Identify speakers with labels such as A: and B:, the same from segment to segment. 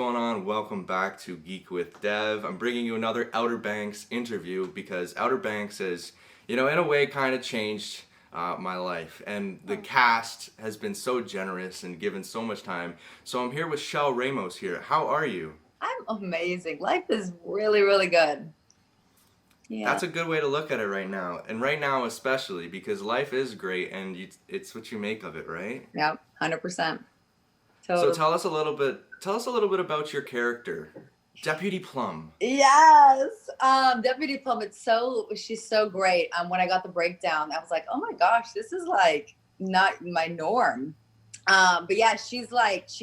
A: going on? Welcome back to Geek with Dev. I'm bringing you another Outer Banks interview because Outer Banks has, in a way kind of changed my life. And the cast has been so generous and given so much time. So I'm here with Chelle Ramos here. How are you?
B: I'm amazing. Life is really, really good. Yeah.
A: That's a good way to look at it right now. And right now especially because life is great and it's what you make of it, right?
B: Yep. 100%.
A: So
B: Totally.
A: tell us a little bit about your character, Deputy Plumb.
B: Yes. Deputy Plumb, she's so great. When I got the breakdown, I was like, oh my gosh, this is like not my norm. But yeah, she's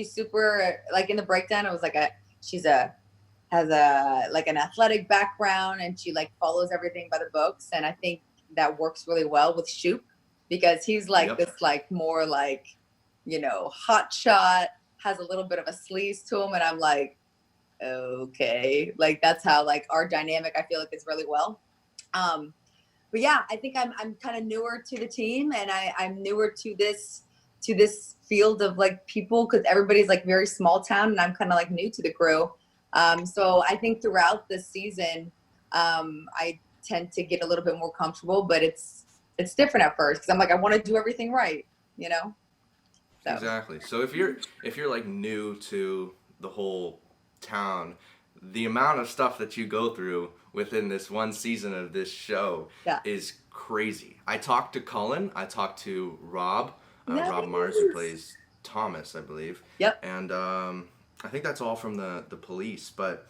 B: super, like in the breakdown, it was like has a like an athletic background, and she like follows everything by the books. And I think that works really well with Shoop because he's like
A: Yep.
B: this like more like, hot shot, has a little bit of a sleaze to him. And I'm like, okay, like that's how like our dynamic I feel like is really well. But yeah, I think I'm kind of newer to the team, and I'm newer to this field of like people because everybody's like very small town, and I'm kind of like new to the crew. So I think throughout the season, I tend to get a little bit more comfortable, but it's different at first because I'm like I want to do everything right, you know. So
A: Exactly. So if you're like new to the whole town, the amount of stuff that you go through within this one season of this show
B: yeah,
A: is crazy. I talked to Cullen, I talked to Rob, Rob Mars, who
B: nice.
A: plays Thomas, I believe,
B: Yep.
A: and I think that's all from the police. But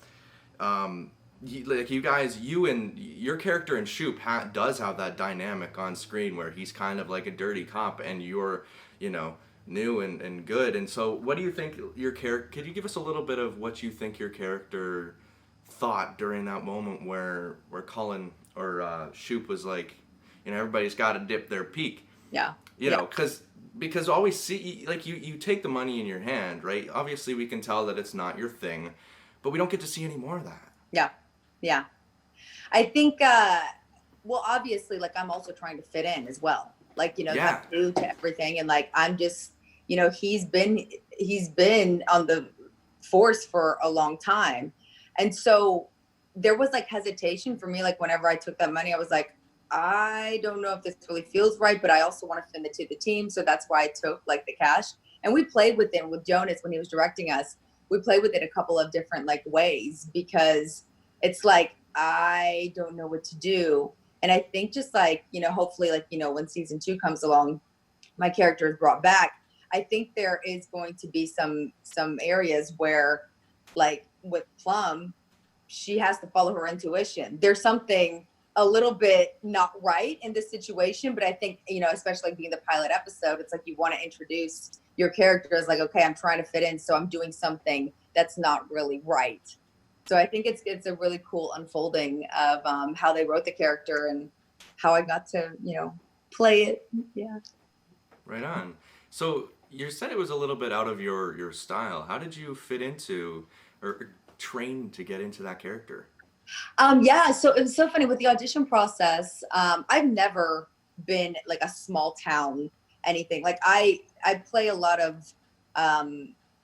A: like you guys, you and your character in Shoop does have that dynamic on screen where he's kind of like a dirty cop and you're, you know, new and good. And so what do you think your character, could you give us a little bit of what you think your character thought during that moment where Cullen or Shoop was like, everybody's got to dip their peak,
B: Yeah.
A: you
B: Yeah.
A: know, because always see, like, you take the money in your hand, right? Obviously we can tell that it's not your thing, but we don't get to see any more of that.
B: Yeah. Yeah. I think well obviously like I'm also trying to fit in as well. Like, I'm
A: Yeah.
B: new to everything, and like I'm just, he's been on the force for a long time. And so there was like hesitation for me, like whenever I took that money, I was like, I don't know if this really feels right, but I also want to fit into the team. So that's why I took like the cash. And we played with it with Jonas when he was directing us. We played with it a couple of different like ways because it's like I don't know what to do. And I think just like, hopefully like, when season 2 comes along, my character is brought back. I think there is going to be some areas where like with Plum, she has to follow her intuition. There's something a little bit not right in this situation, but I think, especially like being the pilot episode, it's like you want to introduce your character as like, okay, I'm trying to fit in, so I'm doing something that's not really right. So I think it's a really cool unfolding of how they wrote the character and how I got to play it. Yeah.
A: Right on. So you said it was a little bit out of your style. How did you fit into or train to get into that character?
B: Yeah, so it was so funny with the audition process. I've never been like a small town anything. Like I play a lot of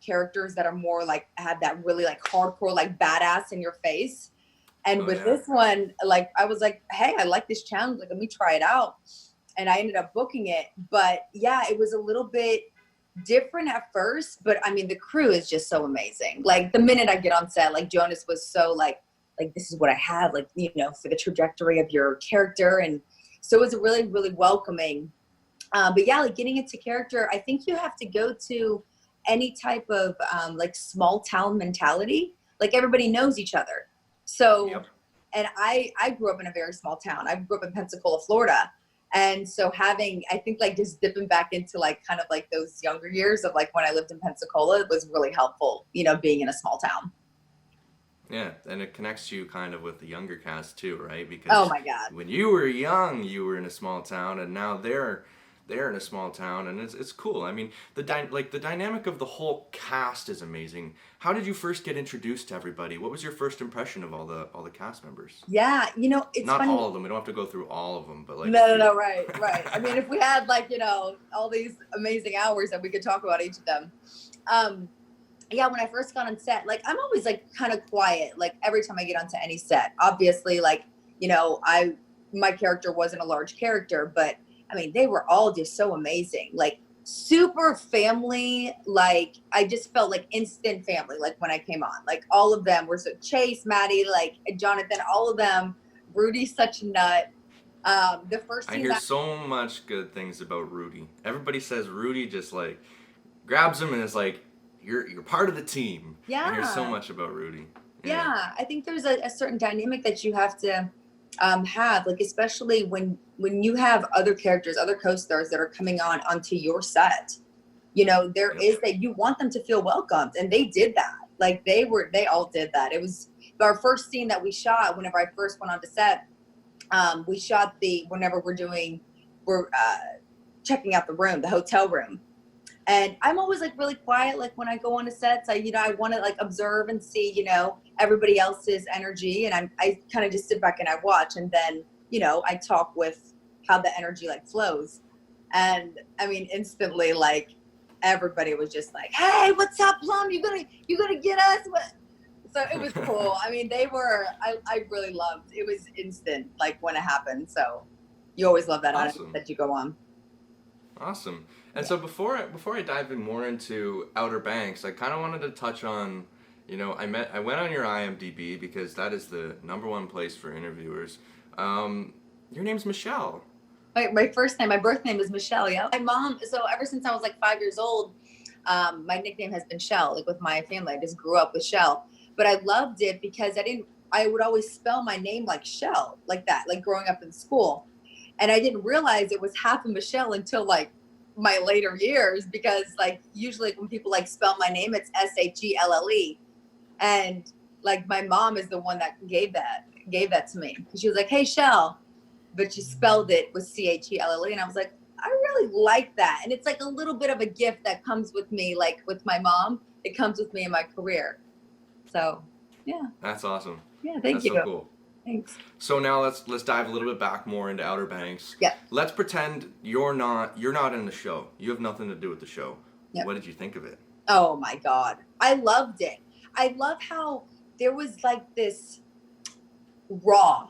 B: characters that are more like have that really like hardcore like badass in your face. And
A: Oh
B: with
A: yeah.
B: this one, like I was like, hey, I like this challenge. Like, let me try it out. And I ended up booking it. But yeah, it was a little bit different at first, but I mean the crew is just so amazing. Like the minute I get on set, like Jonas was so like this is what I have, like, for the trajectory of your character. And so it was really, really welcoming. But yeah, like getting into character, I think you have to go to any type of like small town mentality. Like everybody knows each other. So,
A: Yep.
B: and I grew up in a very small town. I grew up in Pensacola, Florida. And so having, I think like just dipping back into like kind of like those younger years of like when I lived in Pensacola, it was really helpful, being in a small town.
A: Yeah, and it connects you kind of with the younger cast too, right?
B: Oh
A: Because
B: my God.
A: when you were young, you were in a small town, and now they're in a small town, and it's cool. I mean, the dynamic of the whole cast is amazing. How did you first get introduced to everybody? What was your first impression of all the cast members?
B: Yeah. It's
A: Not
B: funny.
A: all of them. We don't have to go through all of them, but like a
B: No, no,
A: few.
B: no, right, right. I mean, if we had like, all these amazing hours that we could talk about each of them. Um, yeah, when I first got on set, like I'm always like kind of quiet, like every time I get onto any set. Obviously, like, you know, my character wasn't a large character, but I mean, they were all just so amazing. Like super family, like I just felt like instant family, like when I came on. Like all of them were so Chase, Maddie, like Jonathan, all of them. Rudy's such a nut. The first
A: I
B: scene
A: hear
B: that
A: so much good things about Rudy. Everybody says Rudy just like grabs him and is like, you're part of the team. I hear so
B: yeah.
A: much about Rudy. Yeah.
B: Yeah, I think there's a certain dynamic that you have to have, like especially when you have other characters, other co-stars that are coming on onto your set. You know, there
A: Yep.
B: is that you want them to feel welcomed, and they did that. Like they all did that. It was our first scene that we shot. Whenever I first went on to set, we shot the whenever we're checking out the room, the hotel room. And I'm always like really quiet, like when I go on a sets, I want to like observe and see, everybody else's energy. And I kind of just sit back and I watch. And then, I talk with how the energy like flows. And I mean, instantly, like everybody was just like, "Hey, what's up, Plum? You gonna get us?" What? So it was cool. I mean, I really loved, it was instant, like when it happened. So you always love that on
A: Awesome.
B: that you go on.
A: Awesome. And
B: Yeah.
A: so before I dive in more into Outer Banks, I kind of wanted to touch on, I went on your IMDb because that is the number one place for interviewers. Your name's Michelle.
B: My first name, my birth name is Michelle. Yeah. My mom. So ever since I was like 5 years old, my nickname has been Chelle. Like with my family, I just grew up with Chelle. But I loved it because I didn't. I would always spell my name like Chelle, like that, like growing up in school, and I didn't realize it was half of Michelle until like my later years because like usually when people like spell my name, it's Shelle, and like my mom is the one that gave that to me. She was like, "Hey, Chelle," but she spelled it with Chelle, and I was like, I really like that. And it's like a little bit of a gift that comes with me, like with my mom. It comes with me in my career. So yeah,
A: That's awesome.
B: yeah. Thank
A: That's so
B: you.
A: cool.
B: Thanks.
A: So now let's dive a little bit back more into Outer Banks.
B: Yeah.
A: Let's pretend you're not in the show. You have nothing to do with the show.
B: Yeah.
A: What did you think of it?
B: Oh my God, I loved it. I love how there was like this raw.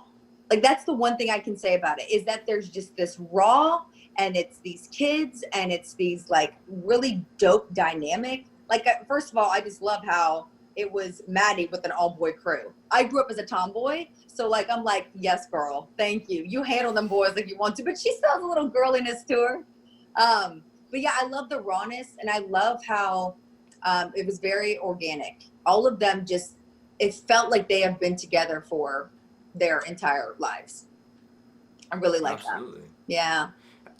B: Like that's the one thing I can say about it is that there's just this raw, and it's these kids, and it's these like really dope dynamic. Like first of all, I just love how it was Maddie with an all boy crew. I grew up as a tomboy, so like I'm like, yes, girl, thank you. You handle them boys like you want to, but she still has a little girliness to her. But yeah, I love the rawness, and I love how it was very organic. All of them just, it felt like they have been together for their entire lives. I really like that.
A: Absolutely.
B: Yeah.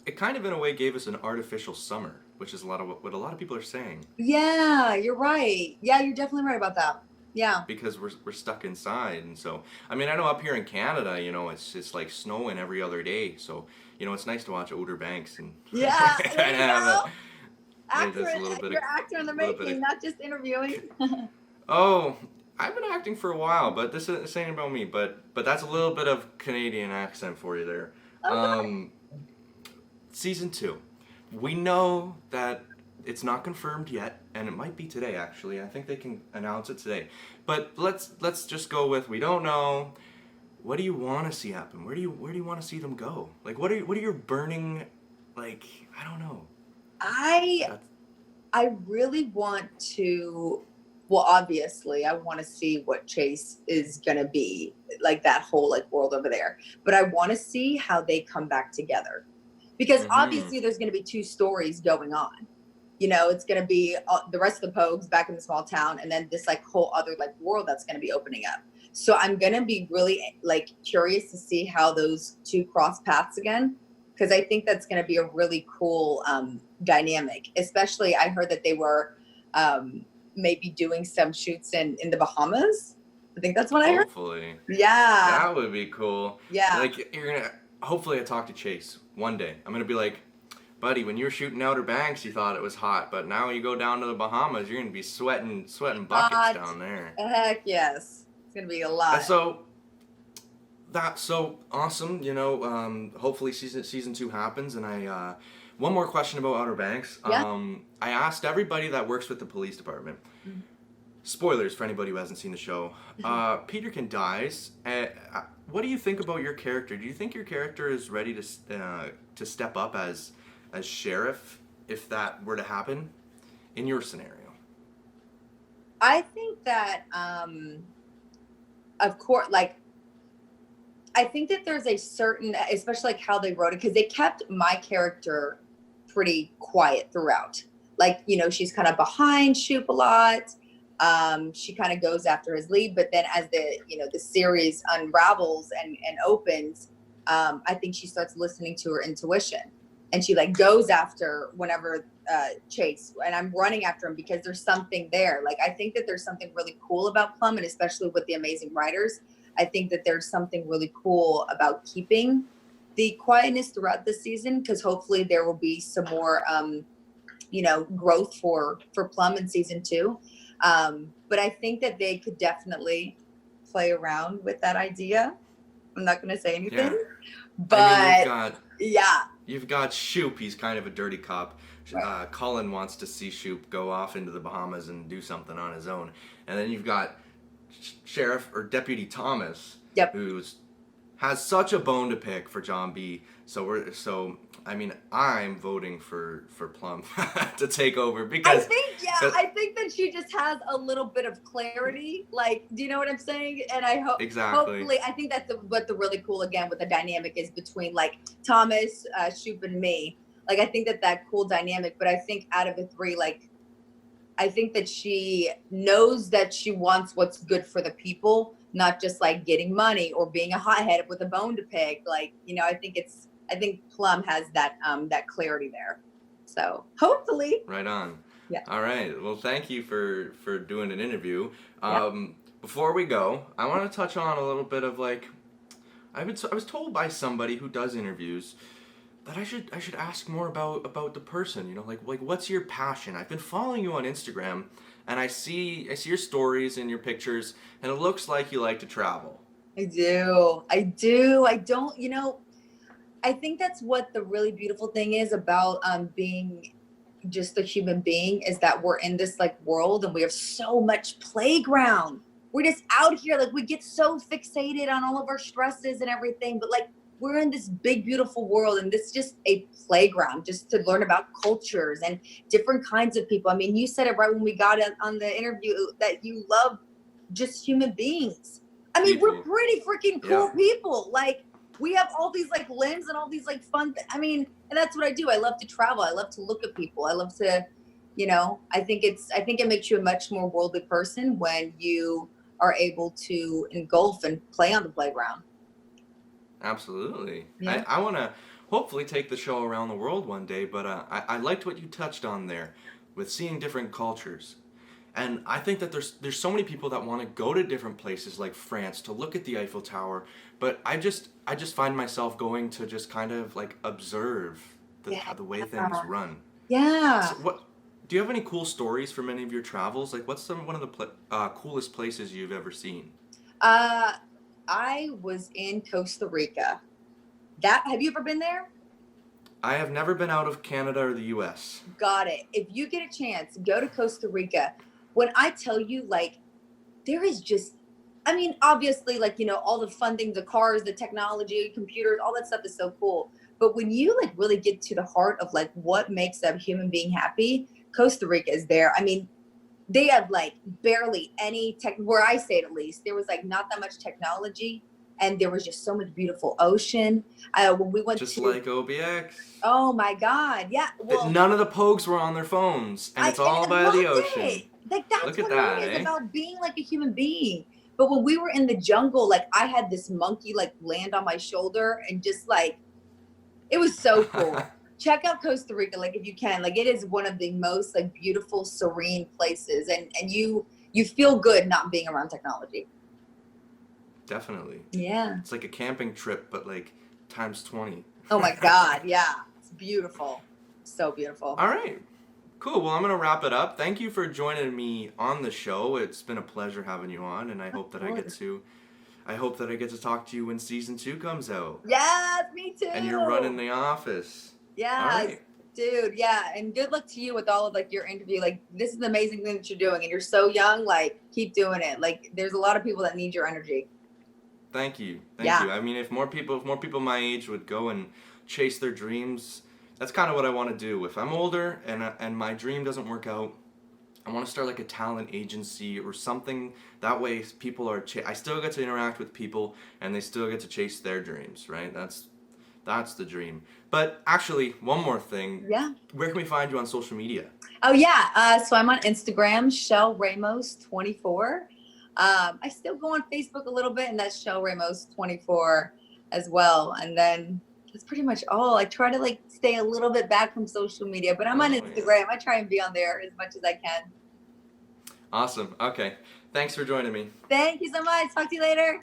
A: It kind of in a way gave us an artificial summer, which is a lot of what a lot of people are saying
B: Yeah, you're right. Yeah, you're definitely right about that. Yeah.
A: because we're stuck inside. And so I mean, I know up here in Canada, it's like snowing every other day. So, it's nice to watch Outer Banks and
B: Yeah.
A: kind
B: There
A: of
B: you
A: have
B: go. Actor,
A: just a little bit of
B: you're actor in the
A: little bit of
B: making, not just interviewing.
A: Oh, I've been acting for a while, but this ain't about me. But that's a little bit of Canadian accent for you there.
B: Okay.
A: Season 2. We know that it's not confirmed yet, and it might be today actually. I think they can announce it today. But let's just go with we don't know. What do you want to see happen? Where do you want to see them go? Like what are your burning, like, I don't know.
B: I
A: That's
B: I really want to, well, obviously, I want to see what Chase is going to be, like that whole like world over there. But I want to see how they come back together. Because
A: mhm.
B: obviously there's going to be two stories going on. It's going to be the rest of the Pogues back in the small town, and then this like whole other like world that's going to be opening up. So I'm going to be really like curious to see how those two cross paths again, because I think that's going to be a really cool dynamic. Especially, I heard that they were maybe doing some shoots in the Bahamas. I think that's what I heard.
A: Hopefully.
B: Yeah,
A: That would be cool.
B: yeah.
A: Like you're gonna. Hopefully, I talk to Chase one day. I'm gonna be like, buddy, when you were shooting Outer Banks, you thought it was hot, but now you go down to the Bahamas, you're gonna be sweating buckets
B: Hot.
A: down there.
B: Heck yes. It's going to be a
A: And
B: lot.
A: so that's so awesome. Hopefully season 2 happens, and I One more question about Outer Banks.
B: Yeah.
A: I asked everybody that works with the police department.
B: Mhm.
A: Spoilers for anybody who hasn't seen the show. Peterkin dies. What do you think about your character? Do you think your character is ready to step up as sheriff if that were to happen in your scenario?
B: I think that, of course, like, I think that there's a certain, especially like how they wrote it, because they kept my character pretty quiet throughout. Like, she's kind of behind Shoop a lot. She kind of goes after his lead, but then as the series unravels and opens, I think she starts listening to her intuition, and she like goes after whenever Chase, and I'm running after him because there's something there. Like, I think that there's something really cool about Plum, and especially with the amazing writers. I think that there's something really cool about keeping the quietness throughout the season, because hopefully there will be some more, growth for Plum in season 2. But I think that they could definitely play around with that idea. I'm not going to say anything, but
A: I mean,
B: yeah.
A: You've got Shoop. He's kind of a dirty cop.
B: Right.
A: Cullen wants to see Shoop go off into the Bahamas and do something on his own. And then you've got Sheriff or Deputy Thomas,
B: Yep.
A: who has such a bone to pick for John B. I'm voting for Plum to take over because
B: I think that she just has a little bit of clarity. Like, do you know what I'm saying? And I hope
A: exactly.
B: Hopefully, I think that's what the really cool again with the dynamic is between like Thomas, Shoop, and me. Like, I think that cool dynamic. But I think out of the three, like, I think that she knows that she wants what's good for the people, not just like getting money or being a hothead with a bone to pick. Like, I think Plum has that clarity there. So hopefully.
A: Right on.
B: Yeah.
A: All right. Well, thank you for doing an interview.
B: Yeah.
A: Before we go, I want to touch on a little bit of like, I was told by somebody who does interviews that I should ask more about the person. Like what's your passion? I've been following you on Instagram, and I see your stories and your pictures, and it looks like you like to travel.
B: I do. I don't. I think that's what the really beautiful thing is about being just a human being, is that we're in this like world and we have so much playground. We're just out here, like we get so fixated on all of our stresses and everything, but like we're in this big beautiful world, and this is just a playground just to learn about cultures and different kinds of people. I mean, you said it right when we got on the interview that you love just human beings. I mean, we're pretty freaking cool people. Like, we have all these like limbs and all these like fun I mean, and that's what I do. I love to travel. I love to look at people. I love to, I think it makes you a much more worldly person when you are able to engulf and play on the playground.
A: Absolutely.
B: Yeah.
A: I want to hopefully take the show around the world one day, but I liked what you touched on there with seeing different cultures. And I think that there's so many people that want to go to different places like France to look at the Eiffel Tower, but I just find myself going to just kind of like observe the way things run.
B: Yeah.
A: So do you have any cool stories from any of your travels? Like, what's one of the coolest places you've ever seen?
B: I was in Costa Rica. Have you ever been there?
A: I have never been out of Canada or the U.S.
B: Got it. If you get a chance, go to Costa Rica. When I tell you, like, there is just, I mean, obviously, like, all the fun things, the cars, the technology, computers, all that stuff is so cool. But when you like really get to the heart of like what makes a human being happy, Costa Rica is there. I mean, they have like barely any tech, where I stayed at least, there was like not that much technology, and there was just so much beautiful ocean. When we went
A: just like OBX.
B: Oh my God. Yeah. Well,
A: none of the Pogues were on their phones, and it's all by the ocean.
B: Like, that's
A: Look at
B: what
A: that,
B: it is
A: eh?
B: about being like a human being. But when we were in the jungle, like I had this monkey like land on my shoulder, and just like, it was so cool. Check out Costa Rica, like if you can. Like, it is one of the most like beautiful, serene places, and you feel good not being around technology.
A: Definitely.
B: Yeah.
A: It's like a camping trip, but like times 20.
B: Oh my God. Yeah. It's beautiful. So beautiful.
A: All right. Cool. Well, I'm going to wrap it up. Thank you for joining me on the show. It's been a pleasure having you on, and I hope that I get to talk to you when season 2 comes out.
B: Yes, me too.
A: And you're running the office.
B: Yeah.
A: All right.
B: Dude, yeah, and good luck to you with all of like your interview. Like, this is the amazing thing that you're doing, and you're so young. Like, keep doing it. Like, there's a lot of people that need your energy.
A: Thank you. Thank
B: Yeah.
A: you. I mean, if more people my age would go and chase their dreams, that's kind of what I want to do. If I'm older and my dream doesn't work out, I want to start like a talent agency or something. That way, people are. I still get to interact with people, and they still get to chase their dreams. Right? That's the dream. But actually, one more thing.
B: Yeah.
A: Where can we find you on social media?
B: Oh yeah. So I'm on Instagram, Chelle Ramos 24. I still go on Facebook a little bit, and that's Chelle Ramos 24 as well. And then that's pretty much all. I try to like stay a little bit back from social media, but I'm on Instagram. Yeah. I try and be on there as much as I can.
A: Awesome. Okay. Thanks for joining me.
B: Thank you so much. Talk to you later.